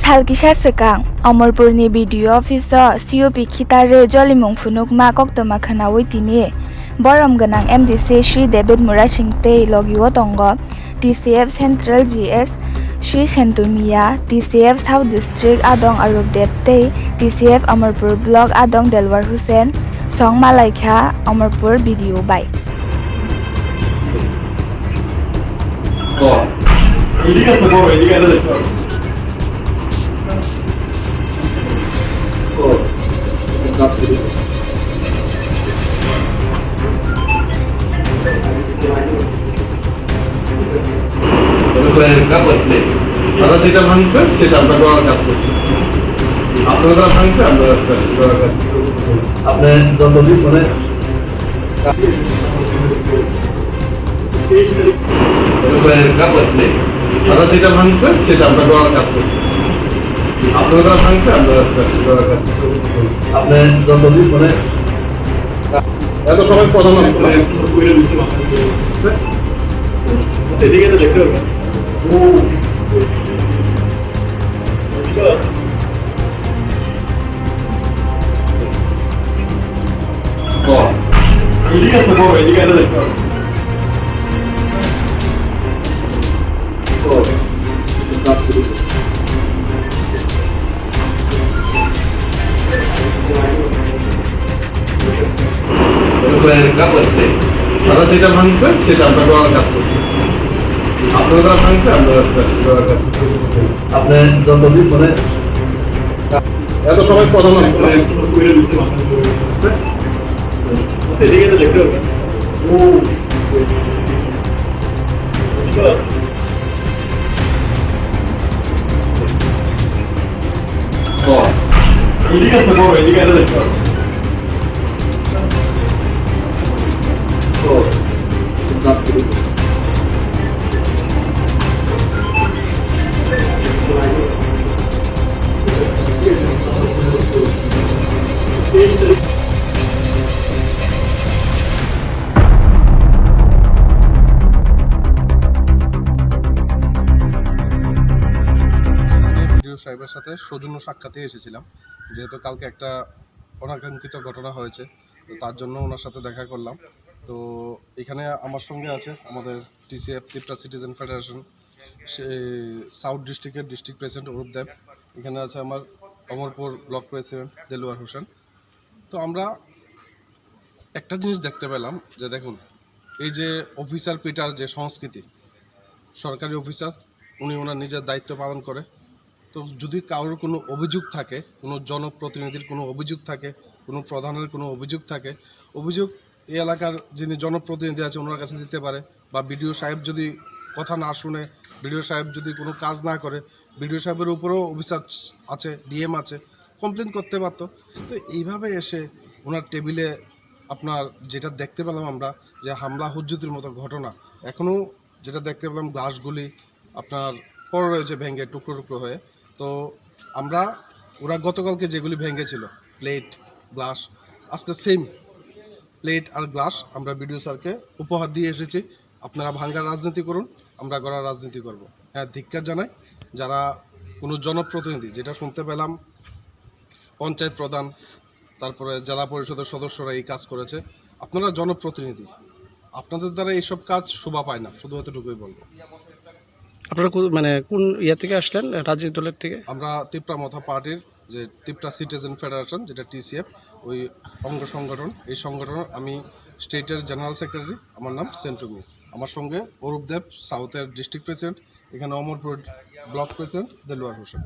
Salkisha sekang Omorpurni BDO officer COP khitare jolimung funuk ma koktoma khanawi tini borom ganang MDC Shri David Murashingte logiwo tongo TCF Central GS Shri Shentumia TCF South District Adong Arupdepte TCF Omorpur Block Adong Delwar Hussain Song Malaikha Omorpur BDO by তারা যেটা ভাঙছে সেটা আমরা করার কাজ করছি, আপনারা ভাঙছে আমরা করার কাজ করছি। আপনি যতদিন মানে তারা যেটা ভাঙছে সেটা আমরা করার কাজ করছি, আপনারা ভাঙছে আমরা করার কাজ করছি। আপনি যতদিন মানে এত সময় প্রধান এদিকে তো দেখতে হবে। এদিকে আছে বড়, এদিকে এটা দেখতে হবে। তারা যেটা ভাঙছে সেটা আমরা করার কাজ করছি, আপনারা ভাঙছে আমরা করার কাজ করছি। আপনি যতদিন মানে এত সময় প্রধান এদিকে তো দেখতে হবে। এদিকে আছে বড়, এদিকে এটা দেখতে হবে। সাহেবের সাথে সৌজন্য সাক্ষাতে এসেছিলাম, যেহেতু কালকে একটা অনাকাঙ্ক্ষিত ঘটনা হয়েছে, তো তার জন্য ওনার সাথে দেখা করলাম। তো এখানে আমার সঙ্গে আছে আমাদের TCF Tripura citizen federation south ডিস্ট্রিক্টের ডিস্ট্রিক্ট প্রেসিডেন্ট অরূপ দেব, এখানে আছে আমার অমরপুর ব্লক প্রেসিডেন্ট দেলোয়ার হোসেন। তো আমরা একটা জিনিস দেখতে পেলাম যে দেখুন, এই যে অফিসার পিটার যে সংস্কৃতি, সরকারি অফিসার উনি ওনার নিজের দায়িত্ব পালন করে। তো যদি কারোর কোনো অভিযোগ থাকে, কোনো জনপ্রতিনিধির কোনো অভিযোগ থাকে, কোনো প্রধানের কোনো অভিযোগ থাকে, অভিযোগ এই এলাকার যিনি জনপ্রতিনিধি আছে ওনার কাছে দিতে পারে, বা বিডিও সাহেব যদি কথা না শুনে, বিডিও সাহেব যদি কোনো কাজ না করে, বিডিও সাহেবের উপরেও অফিসার আছে, ডিএম আছে, কমপ্লেন করতে পারতো। তো এইভাবে এসে ওনার টেবিলে আপনার যেটা দেখতে পেলাম আমরা, যে হামলা হুজ্জুতির মতো ঘটনা, এখনও যেটা দেখতে পেলাম গ্লাসগুলি আপনার পড়ে রয়েছে ভেঙে টুকরো টুকরো হয়ে। তো আমরা ওরা গতকালকে যেগুলি ভেঙেছিল প্লেট গ্লাস, আজকে সেম প্লেট আর গ্লাস আমরা বিডিও স্যারকে উপহার দিয়ে এসেছি। আপনারা ভাঙ্গার রাজনীতি করুন, আমরা গড়ার রাজনীতি করব। হ্যাঁ, ধিক্কার জানাই যারা কোনো জনপ্রতিনিধি, যেটা শুনতে পেলাম পঞ্চায়েত প্রধান, তারপরে জেলা পরিষদের সদস্যরা এই কাজ করেছে। আপনারা জনপ্রতিনিধি, আপনাদের দ্বারা এইসব কাজ শোভা পায় না, শুধু এতটুকুই বলবো। আপনারা মানে কোন ইয়া থেকে আসলেন, রাজনীতি দলের থেকে? আমরা ত্রিপুরা মথা পার্টির যে ত্রিপুরা সিটিজেন ফেডারেশন, যেটা TCF, ওই অঙ্গ সংগঠন। এই সংগঠনের আমি স্টেটের জেনারেল সেক্রেটারি, আমার নাম সেন্টুমি। আমার সঙ্গে অরূপ দেব সাউথের ডিস্ট্রিক্ট প্রেসিডেন্ট, এখানে অমরপুর ব্লক প্রেসিডেন্ট দেলোয়ার হোসেন।